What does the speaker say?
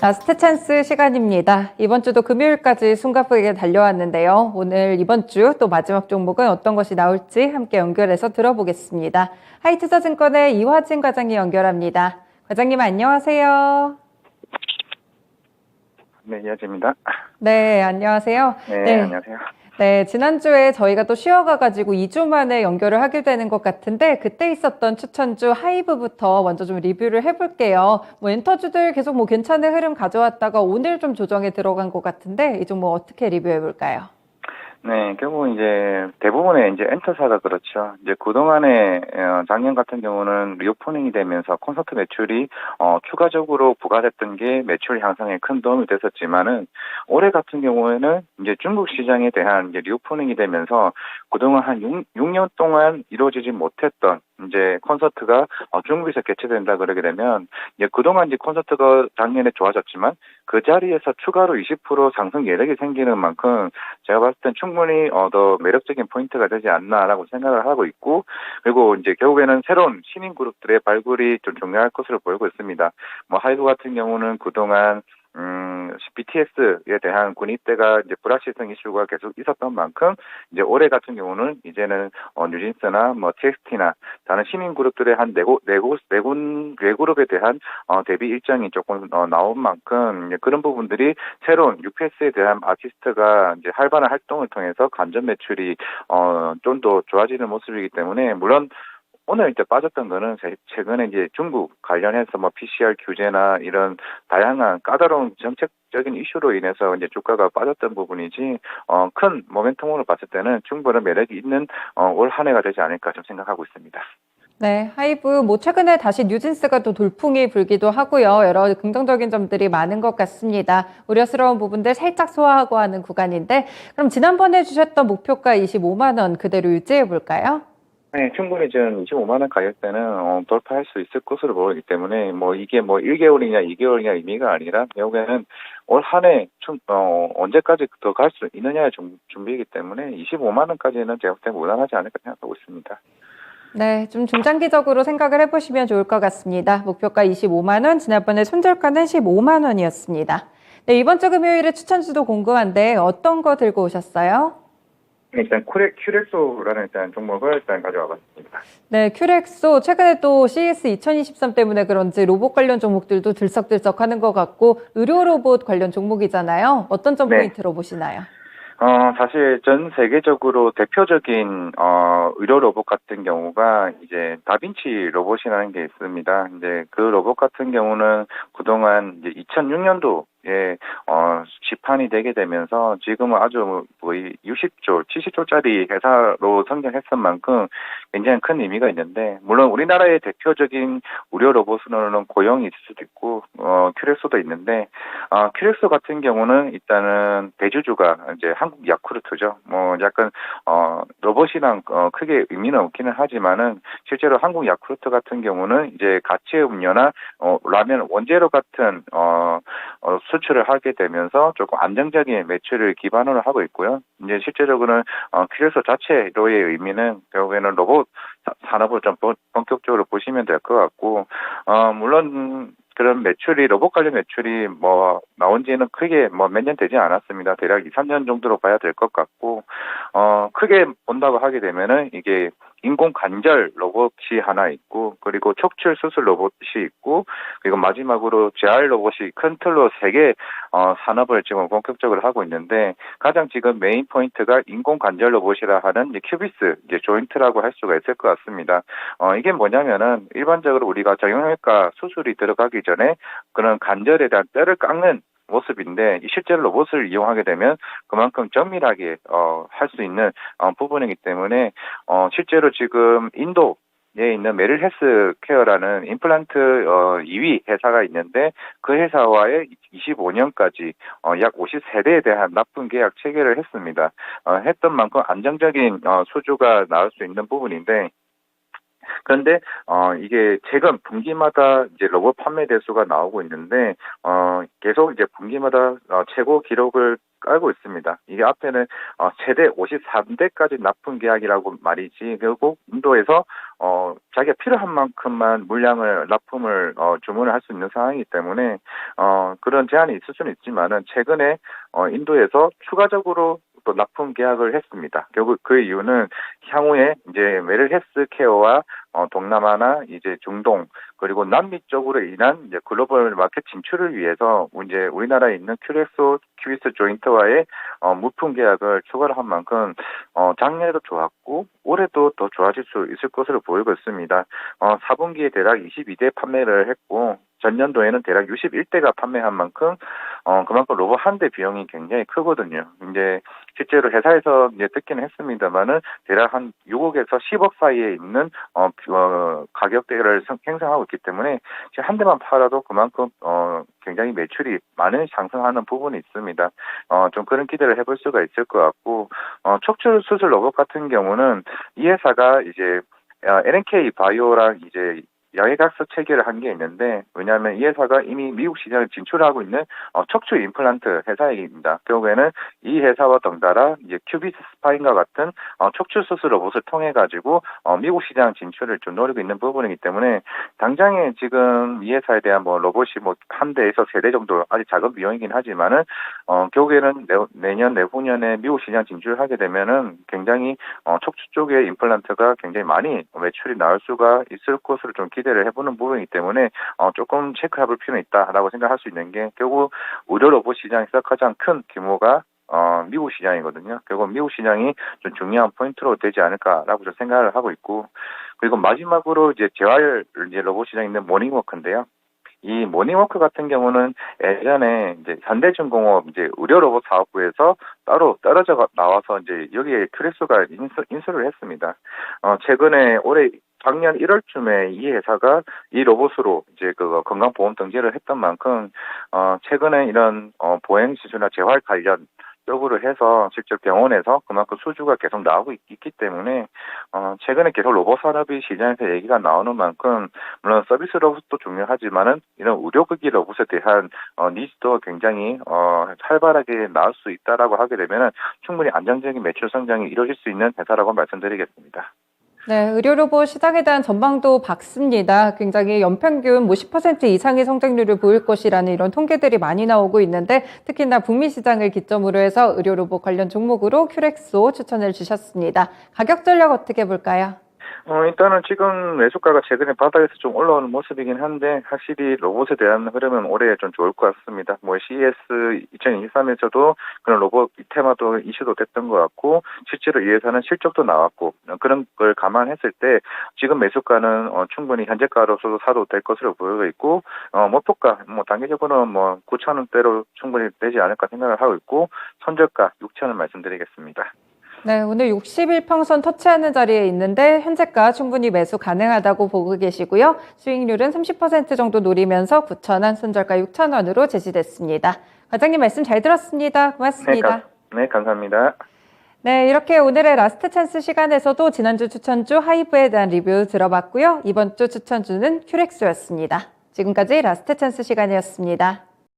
라스트 찬스 시간입니다. 이번 주도 금요일까지 숨가쁘게 달려왔는데요. 오늘 이번 주 또 마지막 종목은 어떤 것이 나올지 함께 연결해서 들어보겠습니다. 하이투자증권의 이화진 과장이 연결합니다. 과장님 안녕하세요. 네, 이하재입니다. 네, 안녕하세요. 네, 안녕하세요. 네, 지난주에 저희가 또 쉬어가지고 2주 만에 연결을 하게 되는 것 같은데 그때 있었던 추천주 하이브부터 먼저 좀 리뷰를 해볼게요. 엔터주들 계속 괜찮은 흐름 가져왔다가 오늘 좀 조정에 들어간 것 같은데 이 종목 어떻게 리뷰해볼까요? 네, 결국 이제 대부분의 이제 엔터사가 그렇죠. 이제 그동안에 작년 같은 경우는 리오프닝이 되면서 콘서트 매출이 추가적으로 부과됐던 게 매출 향상에 큰 도움이 됐었지만은 올해 같은 경우에는 이제 중국 시장에 대한 이제 리오프닝이 되면서 그동안 한 6년 동안 이루어지지 못했던 이제 콘서트가 중국에서 개최된다 그러게 되면 이제 그동안 이제 콘서트가 작년에 좋아졌지만 그 자리에서 추가로 20% 상승 여력이 생기는 만큼 제가 봤을 땐 충분히 더 매력적인 포인트가 되지 않나라고 생각을 하고 있고, 그리고 이제 결국에는 새로운 신인 그룹들의 발굴이 좀 중요할 것으로 보이고 있습니다. 하이브 같은 경우는 그동안 BTS에 대한 군입대가 이제 불확실성 이슈가 계속 있었던 만큼 이제 올해 같은 경우는 이제는 뉴진스나 TXT나 다른 시민 그룹들의 한 네 그룹에 대한 데뷔 일정이 조금 나온 만큼 이제 그런 부분들이 새로운 UPS에 대한 아티스트가 이제 활발한 활동을 통해서 간접 매출이 좀 더 좋아지는 모습이기 때문에, 물론 오늘 이제 빠졌던 거는 최근에 이제 중국 관련해서 PCR 규제나 이런 다양한 까다로운 정책적인 이슈로 인해서 이제 주가가 빠졌던 부분이지, 큰 모멘텀으로 봤을 때는 충분한 매력이 있는 올 한 해가 되지 않을까 좀 생각하고 있습니다. 네, 하이브 최근에 다시 뉴진스가 또 돌풍이 불기도 하고요. 여러 긍정적인 점들이 많은 것 같습니다. 우려스러운 부분들 살짝 소화하고 하는 구간인데 그럼 지난번에 주셨던 목표가 25만 원 그대로 유지해 볼까요? 네, 충분히 지금 25만 원 가격대는 돌파할 수 있을 것으로 보이기 때문에 이게 1개월이냐 2개월이냐 의미가 아니라 결국에는 올 한 해 언제까지 더 갈 수 있느냐의 준비이기 때문에 25만 원까지는 제가 볼 때 무난하지 않을까 생각하고 있습니다. 네, 좀 중장기적으로 생각을 해보시면 좋을 것 같습니다. 목표가 25만 원, 지난번에 손절가는 15만 원이었습니다. 네, 이번 주 금요일에 추천주도 궁금한데 어떤 거 들고 오셨어요? 일단 큐렉소라는 일단 종목을 일단 가져와 봤습니다. 네, 큐렉소 최근에 또 CES 2023 때문에 그런지 로봇 관련 종목들도 들썩들썩하는 것 같고 의료 로봇 관련 종목이잖아요. 어떤 점 네. 포인트로 보시나요? 사실 전 세계적으로 대표적인 의료 로봇 같은 경우가 이제 다빈치 로봇이라는 게 있습니다. 이제 그 로봇 같은 경우는 그동안 이제 2006년도 시판이 되게 되면서 지금은 아주 거의 60조, 70조짜리 회사로 성장했을 만큼 굉장히 큰 의미가 있는데, 물론 우리나라의 대표적인 의료 로봇으로는 고영이 있을 수도 있고, 큐렉소도 있는데, 큐렉소 같은 경우는 일단은 대주주가 이제 한국 야쿠르트죠. 약간, 로봇이랑 크게 의미는 없기는 하지만은, 실제로 한국 야쿠르트 같은 경우는 이제 가치 음료나, 라면 원재료 같은, 수출을 하게 되면서 조금 안정적인 매출을 기반으로 하고 있고요. 이제 실제적으로는 큐렉소 자체로의 의미는 결국에는 로봇 산업을 좀 본격적으로 보시면 될 것 같고, 물론 그런 매출이 로봇 관련 매출이 나온 지는 크게 몇 년 되지 않았습니다. 대략 2, 3년 정도로 봐야 될 것 같고, 크게 본다고 하게 되면은 이게 인공 관절 로봇이 하나 있고, 그리고 척추 수술 로봇이 있고, 그리고 마지막으로 재활 로봇이 큰 틀로 3개 산업을 지금 본격적으로 하고 있는데, 가장 지금 메인 포인트가 인공 관절 로봇이라 하는 이제 큐비스 이제 조인트라고 할 수가 있을 것 같습니다. 이게 뭐냐면은 일반적으로 우리가 정형외과 수술이 들어가기 전에 그런 관절에 대한 뼈를 깎는 모습인데, 실제로 로봇을 이용하게 되면 그만큼 정밀하게 할 수 있는 부분이기 때문에 실제로 지금 인도에 있는 메릴 헬스 케어라는 임플란트 2위 회사가 있는데, 그 회사와의 25년까지 약 50세대에 대한 납품 계약 체결을 했습니다. 했던 만큼 안정적인 수주가 나올 수 있는 부분인데, 그런데 이게 최근 분기마다 이제 로봇 판매 대수가 나오고 있는데 계속 이제 분기마다 최고 기록을 깔고 있습니다. 이게 앞에는 최대 53대까지 납품 계약이라고 말이지, 결국 인도에서 자기가 필요한 만큼만 물량을 납품을 주문을 할 수 있는 상황이기 때문에 그런 제한이 있을 수는 있지만은 최근에 인도에서 추가적으로 또 납품 계약을 했습니다. 결국 그 이유는 향후에 이제 메르 헬스케어와 동남아나 이제 중동 그리고 남미 쪽으로 인한 이제 글로벌 마켓 진출을 위해서 이제 우리나라에 있는 큐비스 조인트와의 물품 계약을 추가를 한 만큼 작년에도 좋았고 올해도 더 좋아질 수 있을 것으로 보이고 있습니다. 4분기에 대략 22대 판매를 했고 전년도에는 대략 61대가 판매한 만큼 그만큼 로봇 한 대 비용이 굉장히 크거든요. 이제 실제로 회사에서 이제 듣기는 했습니다만은 대략 한 6억에서 10억 사이에 있는 가격대를 형성하고 있기 때문에 한 대만 팔아도 그만큼 굉장히 매출이 많이 상승하는 부분이 있습니다. 좀 그런 기대를 해볼 수가 있을 것 같고 척추 수술 로봇 같은 경우는 이 회사가 이제 LNK 바이오랑 이제 양해각서 체결을 한 게 있는데, 왜냐하면 이 회사가 이미 미국 시장을 진출하고 있는 척추 임플란트 회사입니다. 결국에는 이 회사와 덩달아 이제 큐비스 스파인과 같은 척추 수술 로봇을 통해 가지고 미국 시장 진출을 좀 노리고 있는 부분이기 때문에 당장에 지금 이 회사에 대한 뭐 로봇이 뭐 한 대에서 세 대 정도 아직 작은 비용이긴 하지만은 결국에는 내년 내후년에 미국 시장 진출을 하게 되면은 굉장히 척추 쪽의 임플란트가 굉장히 많이 매출이 나올 수가 있을 것으로 좀 기대를 해보는 부분이기 때문에 조금 체크해볼 필요는 있다라고 생각할 수 있는 게, 결국 의료 로봇 시장에서 가장 큰 규모가 미국 시장이거든요. 결국 미국 시장이 좀 중요한 포인트로 되지 않을까라고 좀 생각을 하고 있고, 그리고 마지막으로 이제 재활 이제 로봇 시장에 있는 모닝워크인데요. 이 모닝워크 같은 경우는 예전에 이제 현대중공업 이제 의료 로봇 사업부에서 따로 떨어져 나와서 이제 여기에 큐렉스가 인수를 했습니다. 최근에 올해 작년 1월쯤에 이 회사가 이 로봇으로 이제 그 건강보험 등재를 했던 만큼 최근에 이런 보행 시술이나 재활 관련 쪽으로 해서 직접 병원에서 그만큼 수주가 계속 나오고 있기 때문에 최근에 계속 로봇 산업이 시장에서 얘기가 나오는 만큼 물론 서비스 로봇도 중요하지만은 이런 의료기기 로봇에 대한 니즈도 굉장히 활발하게 나올 수 있다라고 하게 되면은 충분히 안정적인 매출 성장이 이루어질 수 있는 회사라고 말씀드리겠습니다. 네, 의료 로봇 시장에 대한 전망도 밝습니다. 굉장히 연평균 10% 이상의 성장률을 보일 것이라는 이런 통계들이 많이 나오고 있는데, 특히나 북미 시장을 기점으로 해서 의료 로봇 관련 종목으로 큐렉소 추천을 주셨습니다. 가격 전략 어떻게 볼까요? 일단은 지금 매수가가 최근에 바닥에서 좀 올라오는 모습이긴 한데, 확실히 로봇에 대한 흐름은 올해 좀 좋을 것 같습니다. 뭐 CES 2023에서도 그런 로봇 테마도 이슈도 됐던 것 같고, 실제로 이 회사는 실적도 나왔고, 그런 걸 감안했을 때 지금 매수가는 충분히 현재가로서도 사도 될 것으로 보이고 있고, 목표가 뭐 단기적으로는 뭐 9,000원대로 충분히 되지 않을까 생각을 하고 있고, 선저가 6,000원 말씀드리겠습니다. 네, 오늘 61평선 터치하는 자리에 있는데 현재가 충분히 매수 가능하다고 보고 계시고요. 수익률은 30% 정도 노리면서 9,000원, 손절가 6,000원으로 제시됐습니다. 과장님 말씀 잘 들었습니다. 고맙습니다. 네, 감사합니다. 네, 이렇게 오늘의 라스트 찬스 시간에서도 지난주 추천주 하이브에 대한 리뷰 들어봤고요. 이번 주 추천주는 큐렉소였습니다. 지금까지 라스트 찬스 시간이었습니다.